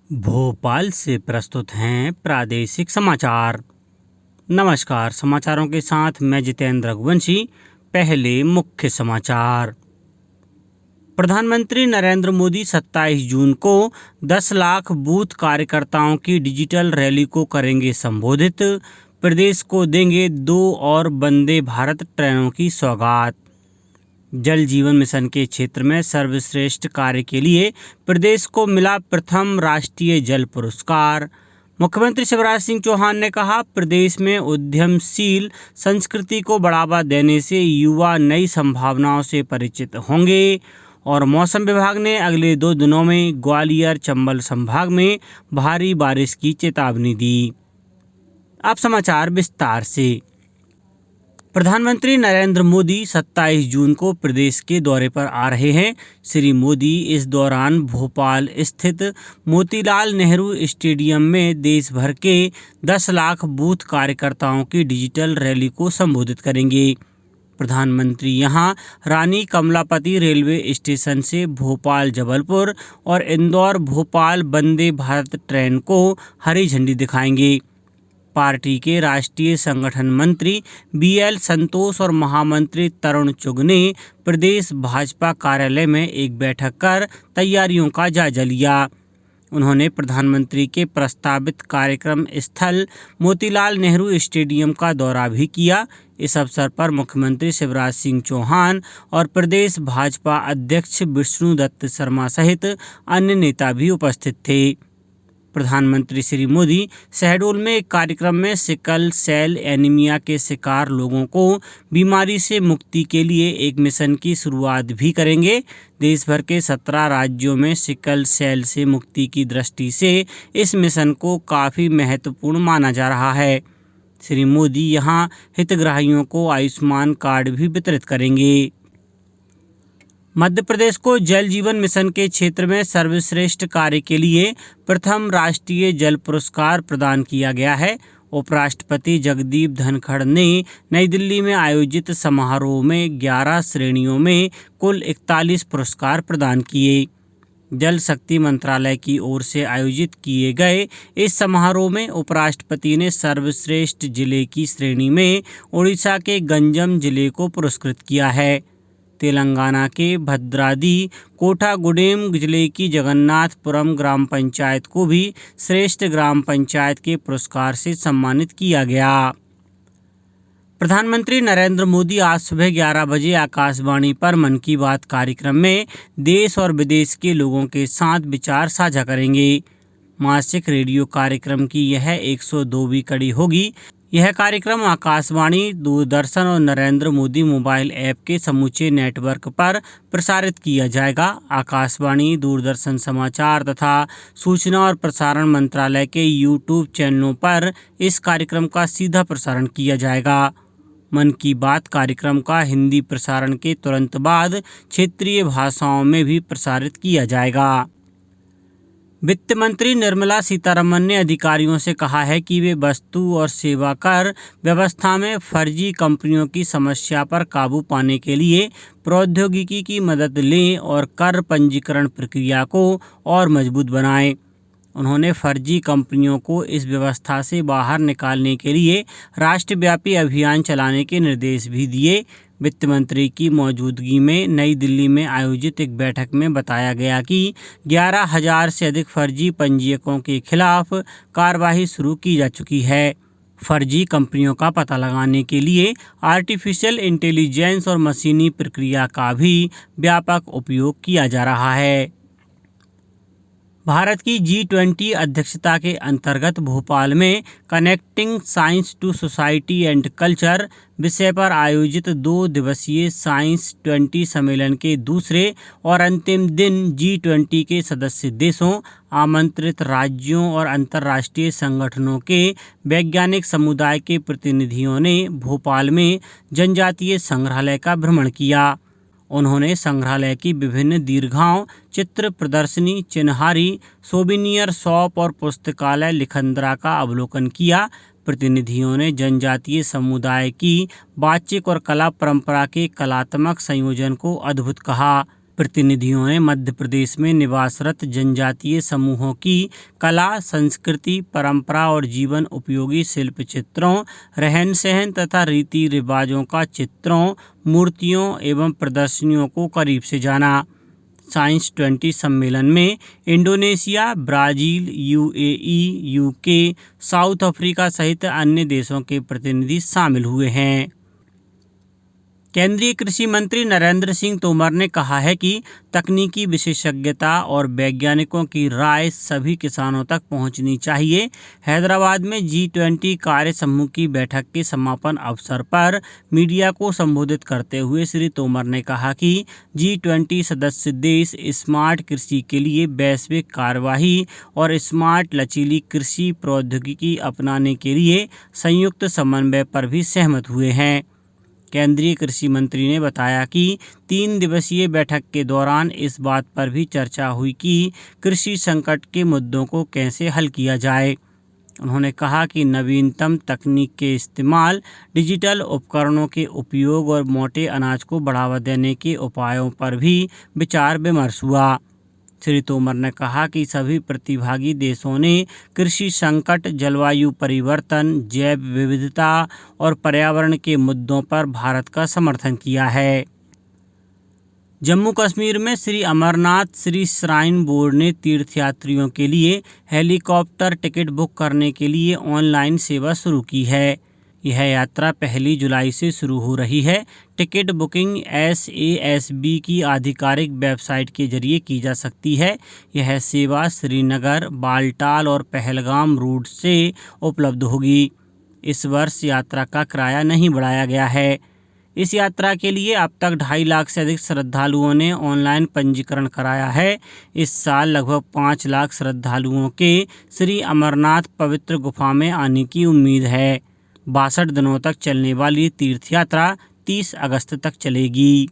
भोपाल से प्रस्तुत हैं प्रादेशिक समाचार। नमस्कार, समाचारों के साथ मैं जितेंद्र रघुवंशी। पहले मुख्य समाचार। प्रधानमंत्री नरेंद्र मोदी 27 जून को 10 लाख बूथ कार्यकर्ताओं की डिजिटल रैली को करेंगे संबोधित। प्रदेश को देंगे 2 और वंदे भारत ट्रेनों की सौगात। जल जीवन मिशन के क्षेत्र में सर्वश्रेष्ठ कार्य के लिए प्रदेश को मिला प्रथम राष्ट्रीय जल पुरस्कार। मुख्यमंत्री शिवराज सिंह चौहान ने कहा, प्रदेश में उद्यमशील संस्कृति को बढ़ावा देने से युवा नई संभावनाओं से परिचित होंगे। और मौसम विभाग ने अगले 2 दिनों में ग्वालियर चंबल संभाग में भारी बारिश की चेतावनी दी। अब समाचार विस्तार से। प्रधानमंत्री नरेंद्र मोदी 27 जून को प्रदेश के दौरे पर आ रहे हैं। श्री मोदी इस दौरान भोपाल स्थित मोतीलाल नेहरू स्टेडियम में देश भर के 10 लाख बूथ कार्यकर्ताओं की डिजिटल रैली को संबोधित करेंगे। प्रधानमंत्री यहां रानी कमलापति रेलवे स्टेशन से भोपाल जबलपुर और इंदौर भोपाल वंदे भारत ट्रेन को हरी झंडी दिखाएंगे। पार्टी के राष्ट्रीय संगठन मंत्री BL संतोष और महामंत्री तरुण चुग ने प्रदेश भाजपा कार्यालय में एक बैठक कर तैयारियों का जायजा लिया। उन्होंने प्रधानमंत्री के प्रस्तावित कार्यक्रम स्थल मोतीलाल नेहरू स्टेडियम का दौरा भी किया। इस अवसर पर मुख्यमंत्री शिवराज सिंह चौहान और प्रदेश भाजपा अध्यक्ष विष्णुदत्त शर्मा सहित अन्य नेता भी उपस्थित थे। प्रधानमंत्री श्री मोदी शहडोल में एक कार्यक्रम में सिकल सेल एनीमिया के शिकार लोगों को बीमारी से मुक्ति के लिए एक मिशन की शुरुआत भी करेंगे। देश भर के 17 राज्यों में सिकल सेल से मुक्ति की दृष्टि से इस मिशन को काफ़ी महत्वपूर्ण माना जा रहा है। श्री मोदी यहां हितग्राहियों को आयुष्मान कार्ड भी वितरित करेंगे। मध्य प्रदेश को जल जीवन मिशन के क्षेत्र में सर्वश्रेष्ठ कार्य के लिए प्रथम राष्ट्रीय जल पुरस्कार प्रदान किया गया है। उपराष्ट्रपति जगदीप धनखड़ ने नई दिल्ली में आयोजित समारोह में 11 श्रेणियों में कुल 41 पुरस्कार प्रदान किए। जल शक्ति मंत्रालय की ओर से आयोजित किए गए इस समारोह में उपराष्ट्रपति ने सर्वश्रेष्ठ जिले की श्रेणी में उड़ीसा के गंजम जिले को पुरस्कृत किया है। तेलंगाना के भद्राद्री कोठागुडेम जिले की जगन्नाथपुरम ग्राम पंचायत को भी श्रेष्ठ ग्राम पंचायत के पुरस्कार से सम्मानित किया गया। प्रधानमंत्री नरेंद्र मोदी आज सुबह 11 बजे आकाशवाणी पर मन की बात कार्यक्रम में देश और विदेश के लोगों के साथ विचार साझा करेंगे। मासिक रेडियो कार्यक्रम की यह 102वीं कड़ी होगी। यह कार्यक्रम आकाशवाणी, दूरदर्शन और नरेंद्र मोदी मोबाइल ऐप के समूचे नेटवर्क पर प्रसारित किया जाएगा। आकाशवाणी, दूरदर्शन समाचार तथा सूचना और प्रसारण मंत्रालय के YouTube चैनलों पर इस कार्यक्रम का सीधा प्रसारण किया जाएगा। मन की बात कार्यक्रम का हिंदी प्रसारण के तुरंत बाद क्षेत्रीय भाषाओं में भी प्रसारित किया जाएगा। वित्त मंत्री निर्मला सीतारमण ने अधिकारियों से कहा है कि वे वस्तु और सेवा कर व्यवस्था में फर्जी कंपनियों की समस्या पर काबू पाने के लिए प्रौद्योगिकी की मदद लें और कर पंजीकरण प्रक्रिया को और मजबूत बनाएं। उन्होंने फर्जी कंपनियों को इस व्यवस्था से बाहर निकालने के लिए राष्ट्रव्यापी अभियान चलाने के निर्देश भी दिए। वित्त मंत्री की मौजूदगी में नई दिल्ली में आयोजित एक बैठक में बताया गया कि 11,000 से अधिक फर्जी पंजीयकों के खिलाफ कार्रवाई शुरू की जा चुकी है। फर्जी कंपनियों का पता लगाने के लिए आर्टिफिशियल इंटेलिजेंस और मशीनी प्रक्रिया का भी व्यापक उपयोग किया जा रहा है। भारत की G20 अध्यक्षता के अंतर्गत भोपाल में connecting science to society and culture विषय पर आयोजित 2 दिवसीय साइंस 20 सम्मेलन के दूसरे और अंतिम दिन G20 के सदस्य देशों, आमंत्रित राज्यों और अंतर्राष्ट्रीय संगठनों के वैज्ञानिक समुदाय के प्रतिनिधियों ने भोपाल में जनजातीय संग्रहालय का भ्रमण किया। उन्होंने संग्रहालय की विभिन्न दीर्घाओं, चित्र प्रदर्शनी, चिन्हारी, सोविनियर शॉप और पुस्तकालय लिखंदरा का अवलोकन किया। प्रतिनिधियों ने जनजातीय समुदाय की बातचीत और कला परंपरा के कलात्मक संयोजन को अद्भुत कहा। प्रतिनिधियों ने मध्य प्रदेश में निवासरत जनजातीय समूहों की कला, संस्कृति, परंपरा और जीवन उपयोगी शिल्प चित्रों, रहन सहन तथा रीति रिवाजों का चित्रों, मूर्तियों एवं प्रदर्शनियों को करीब से जाना। साइंस 20 सम्मेलन में Indonesia, Brazil, UAE, UK, south Africa सहित अन्य देशों के प्रतिनिधि शामिल हुए हैं। केंद्रीय कृषि मंत्री नरेंद्र सिंह तोमर ने कहा है कि तकनीकी विशेषज्ञता और वैज्ञानिकों की राय सभी किसानों तक पहुंचनी चाहिए। हैदराबाद में G20 कार्य समूह की बैठक के समापन अवसर पर मीडिया को संबोधित करते हुए श्री तोमर ने कहा कि G20 सदस्य देश स्मार्ट कृषि के लिए वैश्विक कार्यवाही और स्मार्ट लचीली कृषि प्रौद्योगिकी अपनाने के लिए संयुक्त समन्वय पर भी सहमत हुए हैं। केंद्रीय कृषि मंत्री ने बताया कि 3 दिवसीय बैठक के दौरान इस बात पर भी चर्चा हुई कि कृषि संकट के मुद्दों को कैसे हल किया जाए। उन्होंने कहा कि नवीनतम तकनीक के इस्तेमाल, डिजिटल उपकरणों के उपयोग और मोटे अनाज को बढ़ावा देने के उपायों पर भी विचार विमर्श हुआ। श्री तोमर ने कहा कि सभी प्रतिभागी देशों ने कृषि संकट, जलवायु परिवर्तन, जैव विविधता और पर्यावरण के मुद्दों पर भारत का समर्थन किया है। जम्मू कश्मीर में श्री अमरनाथ श्री श्राइन बोर्ड ने तीर्थयात्रियों के लिए हेलीकॉप्टर टिकट बुक करने के लिए ऑनलाइन सेवा शुरू की है। यह यात्रा 1 जुलाई से शुरू हो रही है। टिकट बुकिंग SASB की आधिकारिक वेबसाइट के जरिए की जा सकती है। यह सेवा श्रीनगर, बालटाल और पहलगाम रूट से उपलब्ध होगी। इस वर्ष यात्रा का किराया नहीं बढ़ाया गया है। इस यात्रा के लिए अब तक 2.5 लाख से अधिक श्रद्धालुओं ने ऑनलाइन पंजीकरण कराया है। इस साल लगभग 5 लाख श्रद्धालुओं के श्री अमरनाथ पवित्र गुफा में आने की उम्मीद है। 62 दिनों तक चलने वाली तीर्थ यात्रा 30 अगस्त तक चलेगी।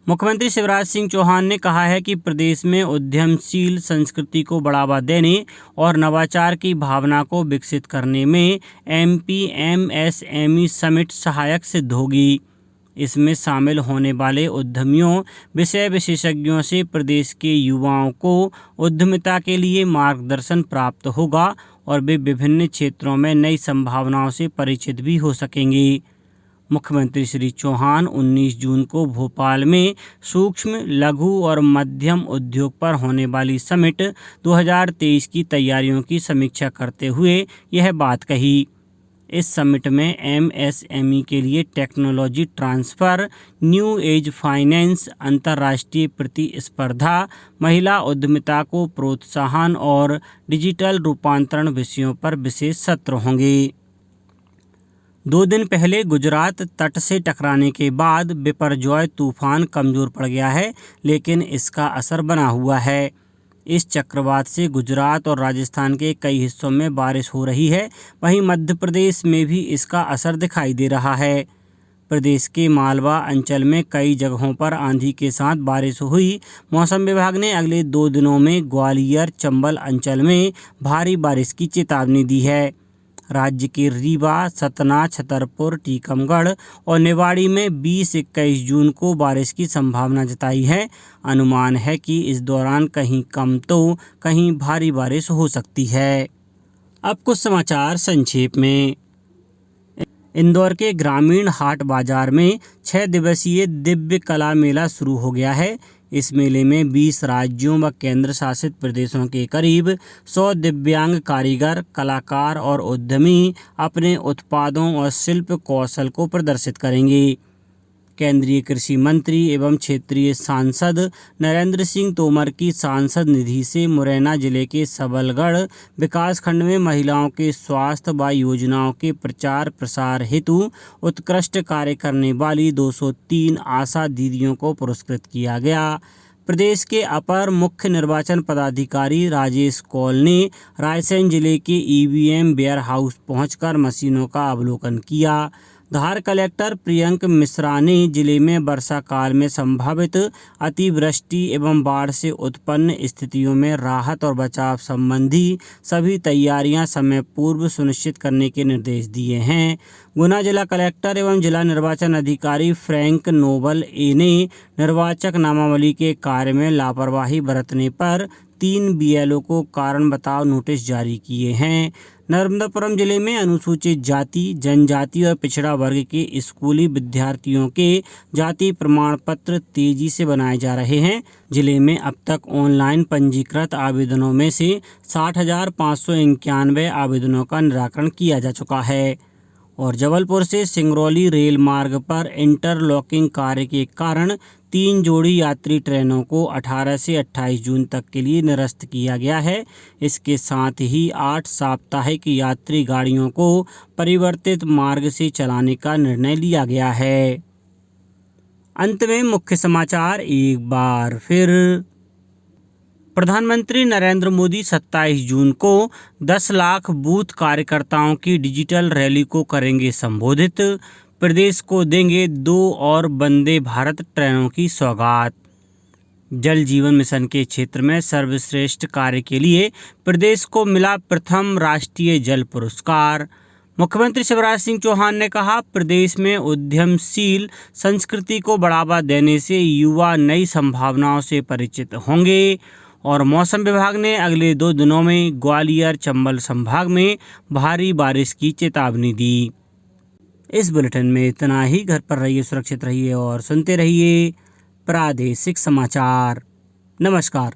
मुख्यमंत्री शिवराज सिंह चौहान ने कहा है कि प्रदेश में उद्यमशील संस्कृति को बढ़ावा देने और नवाचार की भावना को विकसित करने में MP MSME समिट सहायक सिद्ध होगी। इसमें शामिल होने वाले उद्यमियों, विषय विशेषज्ञों से प्रदेश के युवाओं को उद्यमिता के लिए मार्गदर्शन प्राप्त होगा और वे विभिन्न क्षेत्रों में नई संभावनाओं से परिचित भी हो सकेंगे। मुख्यमंत्री श्री चौहान 19 जून को भोपाल में सूक्ष्म, लघु और मध्यम उद्योग पर होने वाली समिट 2023 की तैयारियों की समीक्षा करते हुए यह बात कही। इस समिट में MSME के लिए technology transfer, new age finance, अंतर्राष्ट्रीय प्रतिस्पर्धा, महिला उद्यमिता को प्रोत्साहन और डिजिटल रूपांतरण विषयों पर विशेष सत्र होंगे। 2 दिन पहले गुजरात तट से टकराने के बाद बिपरजॉय तूफान कमज़ोर पड़ गया है, लेकिन इसका असर बना हुआ है। इस चक्रवात से गुजरात और राजस्थान के कई हिस्सों में बारिश हो रही है। वहीं मध्य प्रदेश में भी इसका असर दिखाई दे रहा है। प्रदेश के मालवा अंचल में कई जगहों पर आंधी के साथ बारिश हुई। मौसम विभाग ने अगले 2 दिनों में ग्वालियर, चंबल अंचल में भारी बारिश की चेतावनी दी है। राज्य के रीवा, सतना, छतरपुर, टीकमगढ़ और निवाड़ी में 20-21 जून को बारिश की संभावना जताई है। अनुमान है कि इस दौरान कहीं कम तो कहीं भारी बारिश हो सकती है। अब कुछ समाचार संक्षेप में। इंदौर के ग्रामीण हाट बाजार में 6 दिवसीय दिव्य कला मेला शुरू हो गया है। इस मेले में 20 राज्यों व केंद्र शासित प्रदेशों के करीब 100 दिव्यांग कारीगर, कलाकार और उद्यमी अपने उत्पादों और शिल्प कौशल को प्रदर्शित करेंगे। केंद्रीय कृषि मंत्री एवं क्षेत्रीय सांसद नरेंद्र सिंह तोमर की सांसद निधि से मुरैना जिले के सबलगढ़ विकासखंड में महिलाओं के स्वास्थ्य व योजनाओं के प्रचार प्रसार हेतु उत्कृष्ट कार्य करने वाली 203 आशा दीदियों को पुरस्कृत किया गया। प्रदेश के अपर मुख्य निर्वाचन पदाधिकारी राजेश कौल ने रायसेन जिले के EVM वेयर हाउस पहुंचकर मशीनों का अवलोकन किया। धार कलेक्टर प्रियंक मिश्रा ने जिले में वर्षा काल में संभावित अतिवृष्टि एवं बाढ़ से उत्पन्न स्थितियों में राहत और बचाव संबंधी सभी तैयारियां समय पूर्व सुनिश्चित करने के निर्देश दिए हैं। गुना जिला कलेक्टर एवं जिला निर्वाचन अधिकारी फ्रैंक नोबल ने निर्वाचक नामावली के कार्य में लापरवाही बरतने पर 3 BLO को कारण बताओ नोटिस जारी किए हैं। नर्मदापुरम जिले में अनुसूचित जाति, जनजाति और पिछड़ा वर्ग के स्कूली विद्यार्थियों के जाति प्रमाण पत्र तेजी से बनाए जा रहे हैं। जिले में अब तक ऑनलाइन पंजीकृत आवेदनों में से 60,591 आवेदनों का निराकरण किया जा चुका है। और जबलपुर से सिंगरौली रेल मार्ग पर इंटरलॉकिंग कार्य के कारण 3 जोड़ी यात्री ट्रेनों को 18 से 28 जून तक के लिए निरस्त किया गया है। इसके साथ ही 8 साप्ताहिक यात्री गाड़ियों को परिवर्तित मार्ग से चलाने का निर्णय लिया गया है। अंत में मुख्य समाचार एक बार फिर। प्रधानमंत्री नरेंद्र मोदी 27 जून को 10 लाख बूथ कार्यकर्ताओं की डिजिटल रैली को करेंगे संबोधित। प्रदेश को देंगे 2 और वंदे भारत ट्रेनों की सौगात। जल जीवन मिशन के क्षेत्र में सर्वश्रेष्ठ कार्य के लिए प्रदेश को मिला प्रथम राष्ट्रीय जल पुरस्कार। मुख्यमंत्री शिवराज सिंह चौहान ने कहा, प्रदेश में उद्यमशील संस्कृति को बढ़ावा देने से युवा नई संभावनाओं से परिचित होंगे। और मौसम विभाग ने अगले 2 दिनों में ग्वालियर चंबल संभाग में भारी बारिश की चेतावनी दी। इस बुलेटिन में इतना ही। घर पर रहिए, सुरक्षित रहिए और सुनते रहिए प्रादेशिक समाचार। नमस्कार।